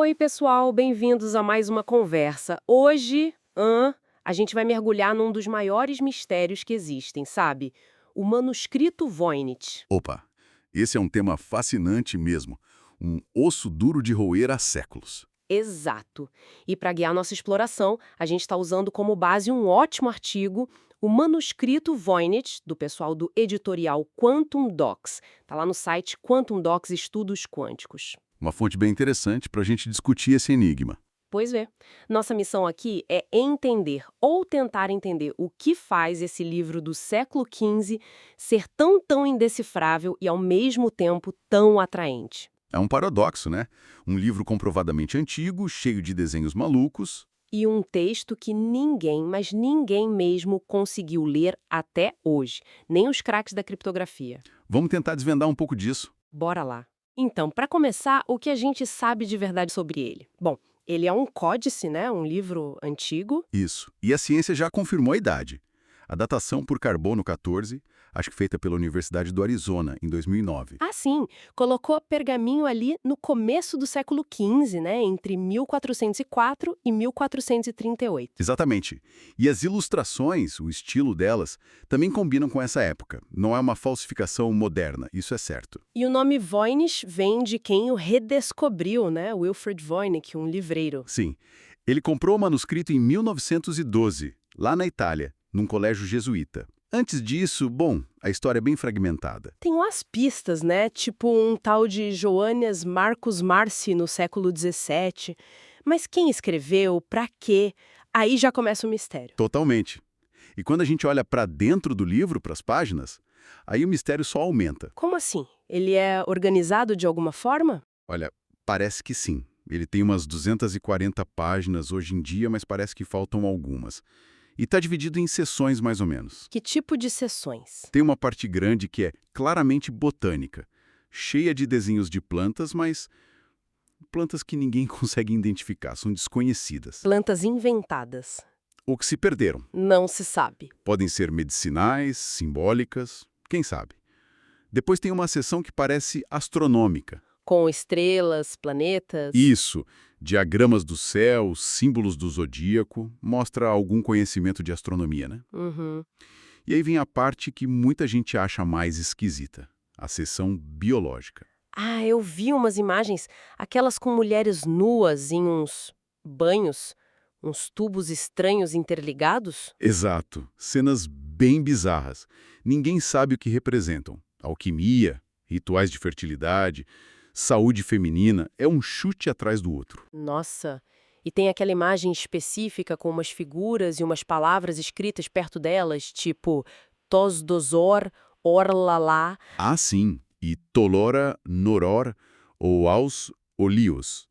Oi, pessoal, bem-vindos a mais uma conversa. Hoje, a gente vai mergulhar num dos maiores mistérios que existem, sabe? O manuscrito Voynich. Opa, esse é um tema fascinante mesmo. Um osso duro de roer há séculos. Exato. E para guiar nossa exploração, a gente está usando como base um ótimo artigo, o manuscrito Voynich, do pessoal do editorial Quantum Docs. Está lá no site Quantum Docs Estudos Quânticos. Uma fonte bem interessante para a gente discutir esse enigma. Pois é. Nossa missão aqui é entender ou tentar entender o que faz esse livro do século XV ser tão indecifrável e, ao mesmo tempo, tão atraente. É um paradoxo, né? Um livro comprovadamente antigo, cheio de desenhos malucos. E um texto que ninguém, mas ninguém mesmo, conseguiu ler até hoje. Nem os craques da criptografia. Vamos tentar desvendar um pouco disso. Bora lá. Então, para começar, o que a gente sabe de verdade sobre ele? Bom, ele é um códice, né? Um livro antigo. Isso. E a ciência já confirmou a idade. A datação por carbono 14, acho que feita pela Universidade do Arizona, em 2009. Ah, sim, colocou pergaminho ali no começo do século XV, né? Entre 1404 e 1438. Exatamente. E as ilustrações, o estilo delas, também combinam com essa época. Não é uma falsificação moderna, isso é certo. E o nome Voynich vem de quem o redescobriu, né? Wilfred Voynich, um livreiro. Sim. Ele comprou o manuscrito em 1912, lá na Itália, num colégio jesuíta. Antes disso, bom, a história é bem fragmentada. Tem umas pistas, né? Tipo um tal de Johannes Marcus Marci no século XVII. Mas quem escreveu? Pra quê? Aí já começa o mistério. Totalmente. E quando a gente olha para dentro do livro, para as páginas, aí o mistério só aumenta. Como assim? Ele é organizado de alguma forma? Olha, parece que sim. Ele tem umas 240 páginas hoje em dia, mas parece que faltam algumas. E está dividido em seções, mais ou menos. Que tipo de sessões? Tem uma parte grande que é claramente botânica, cheia de desenhos de plantas, mas plantas que ninguém consegue identificar, são desconhecidas. Plantas inventadas. Ou que se perderam. Não se sabe. Podem ser medicinais, simbólicas, quem sabe. Depois tem uma seção que parece astronômica. Com estrelas, planetas. Isso, diagramas do céu, símbolos do zodíaco, mostra algum conhecimento de astronomia, né? Uhum. E aí vem a parte que muita gente acha mais esquisita, a seção biológica. Ah, eu vi umas imagens, aquelas com mulheres nuas em uns banhos, uns tubos estranhos interligados. Exato, cenas bem bizarras. Ninguém sabe o que representam. Alquimia, rituais de fertilidade, saúde feminina, é um chute atrás do outro. Nossa, e tem aquela imagem específica com umas figuras e umas palavras escritas perto delas, tipo tos dosor, orlalá. Ah, sim, e Tolora Noror ou Aos Olios.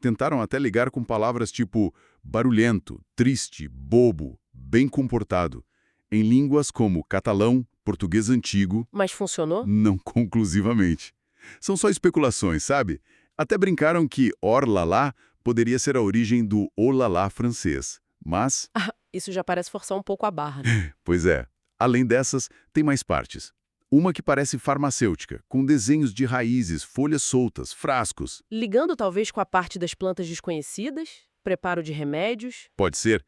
Tentaram até ligar com palavras tipo barulhento, triste, bobo, bem comportado, em línguas como catalão, português antigo, Mas funcionou? não conclusivamente. São só especulações, sabe? Até brincaram que orlalá poderia ser a origem do olalá francês. Mas, Ah, isso já parece forçar um pouco a barra, né? pois é, além dessas, tem mais partes. Uma que parece farmacêutica, com desenhos de raízes, folhas soltas, frascos. Ligando talvez com a parte das plantas desconhecidas, preparo de remédios. Pode ser.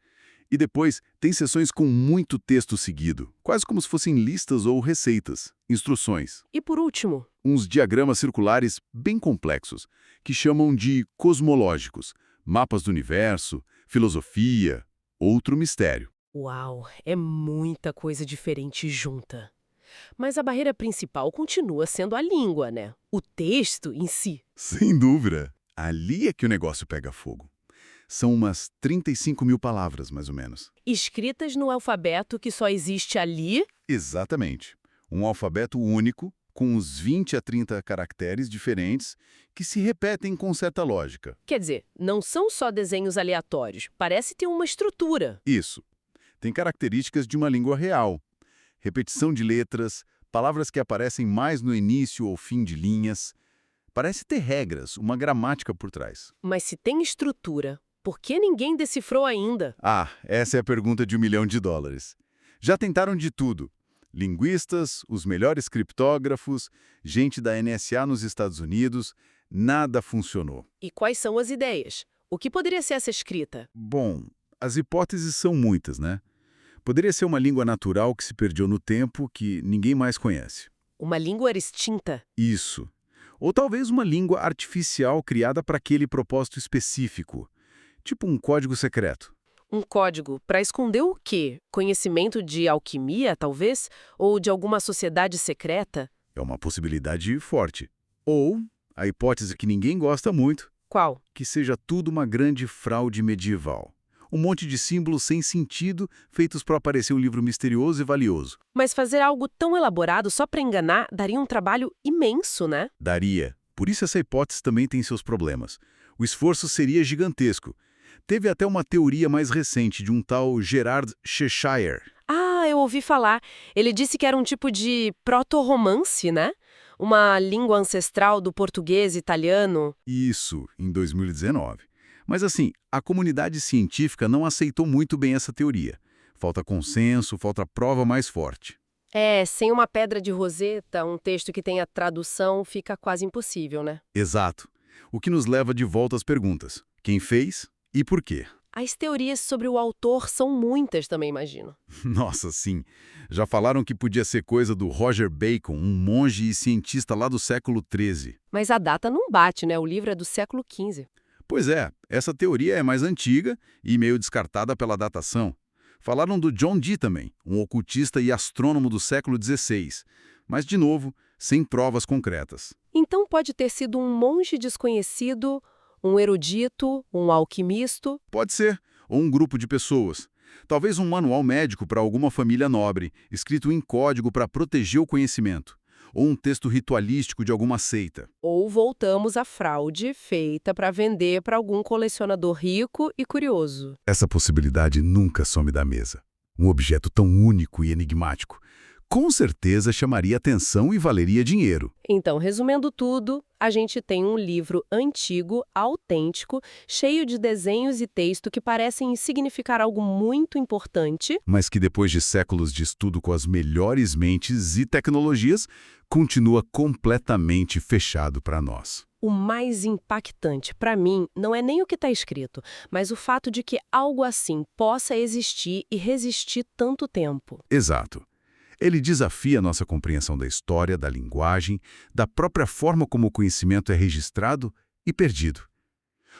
E depois, tem seções com muito texto seguido, quase como se fossem listas ou receitas, instruções. E por último, Uns diagramas circulares bem complexos, que chamam de cosmológicos, mapas do universo, filosofia, outro mistério. uau, é muita coisa diferente junta. Mas a barreira principal continua sendo a língua, né? O texto em si. Sem dúvida. Ali é que o negócio pega fogo. São umas 35 mil palavras, mais ou menos. Escritas no alfabeto que só existe ali. Exatamente. Um alfabeto único, com uns 20 a 30 caracteres diferentes, que se repetem com certa lógica. Quer dizer, não são só desenhos aleatórios. Parece ter uma estrutura. Isso. Tem características de uma língua real. Repetição de letras, palavras que aparecem mais no início ou fim de linhas. Parece ter regras, uma gramática por trás. Mas se tem estrutura, por que ninguém decifrou ainda? Ah, essa é a pergunta de $1 milhão. Já tentaram de tudo. Linguistas, os melhores criptógrafos, gente da NSA nos Estados Unidos, Nada funcionou. E quais são as ideias? O que poderia ser essa escrita? Bom, as hipóteses são muitas, né? Poderia ser uma língua natural que se perdeu no tempo, que ninguém mais conhece. Uma língua era extinta? Isso. Ou talvez uma língua artificial criada para aquele propósito específico, tipo um código secreto. Um código para esconder o quê? Conhecimento de alquimia, talvez? Ou de alguma sociedade secreta? É uma possibilidade forte. Ou, a hipótese que ninguém gosta muito, Qual? que seja tudo uma grande fraude medieval. Um monte de símbolos sem sentido, feitos para parecer um livro misterioso e valioso. Mas fazer algo tão elaborado só para enganar daria um trabalho imenso, né? Daria. Por isso essa hipótese também tem seus problemas. O esforço seria gigantesco. Teve até uma teoria mais recente de um tal Gerard Cheshire. Ah, eu ouvi falar. Ele disse que era um tipo de proto-romance, né? Uma língua ancestral do português e italiano. Isso, em 2019. Mas assim, a comunidade científica não aceitou muito bem essa teoria. Falta consenso, falta prova mais forte. É, sem uma pedra de roseta, um texto que tenha tradução fica quase impossível, né? Exato. O que nos leva de volta às perguntas. Quem fez e por quê? As teorias sobre o autor são muitas também, imagino. Nossa, sim. Já falaram que podia ser coisa do Roger Bacon, um monge e cientista lá do século XIII. Mas a data não bate, né? O livro é do século XV. Pois é, essa teoria é mais antiga e meio descartada pela datação. Falaram do John Dee também, um ocultista e astrônomo do século XVI. Mas, de novo, sem provas concretas. Então pode ter sido um monge desconhecido, um erudito, um alquimista. Pode ser, ou um grupo de pessoas. Talvez um manual médico para alguma família nobre, escrito em código para proteger o conhecimento. Ou um texto ritualístico de alguma seita. Ou voltamos à fraude feita para vender para algum colecionador rico e curioso. Essa possibilidade nunca some da mesa. Um objeto tão único e enigmático, com certeza chamaria atenção e valeria dinheiro. Então, resumindo tudo, a gente tem um livro antigo, autêntico, cheio de desenhos e texto que parecem significar algo muito importante. Mas que depois de séculos de estudo com as melhores mentes e tecnologias, continua completamente fechado para nós. O mais impactante, para mim, não é nem o que está escrito, mas o fato de que algo assim possa existir e resistir tanto tempo. Exato. Ele desafia nossa compreensão da história, da linguagem, da própria forma como o conhecimento é registrado e perdido.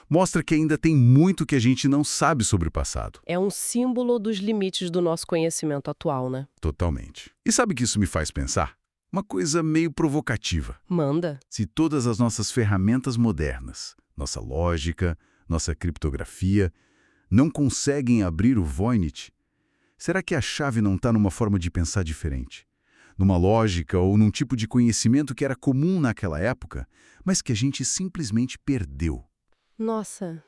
Mostra que ainda tem muito que a gente não sabe sobre o passado. É um símbolo dos limites do nosso conhecimento atual, né? Totalmente. E sabe o que isso me faz pensar? Uma coisa meio provocativa. Manda. Se todas as nossas ferramentas modernas, nossa lógica, nossa criptografia, não conseguem abrir o Voynich, será que a chave não está numa forma de pensar diferente? Numa lógica ou num tipo de conhecimento que era comum naquela época, mas que a gente simplesmente perdeu? Nossa.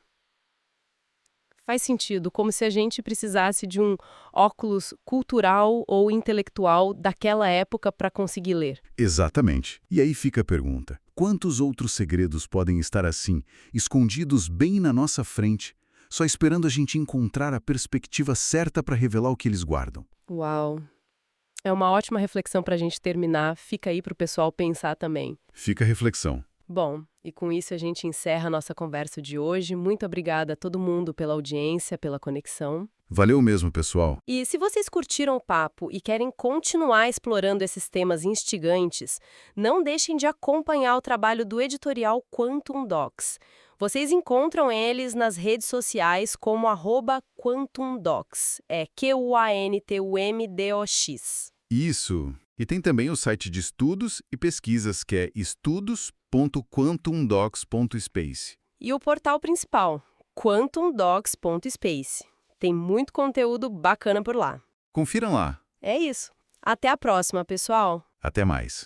Faz sentido, como se a gente precisasse de um óculos cultural ou intelectual daquela época para conseguir ler. Exatamente. E aí fica a pergunta: quantos outros segredos podem estar assim, escondidos bem na nossa frente, só esperando a gente encontrar a perspectiva certa para revelar o que eles guardam? Uau. É uma ótima reflexão para a gente terminar. Fica aí para o pessoal pensar também. Fica a reflexão. Bom, e com isso a gente encerra a nossa conversa de hoje. Muito obrigada a todo mundo pela audiência, pela conexão. Valeu mesmo, pessoal. E se vocês curtiram o papo e querem continuar explorando esses temas instigantes, não deixem de acompanhar o trabalho do editorial Quantum Docs. Vocês encontram eles nas redes sociais como @QuantumDocs. É QUANTUMDOX. Isso. E tem também o site de estudos e pesquisas, que é estudos.quantumdocs.space. E o portal principal, quantumdocs.space. Tem muito conteúdo bacana por lá. Confiram lá. É isso. Até a próxima, pessoal! Até mais.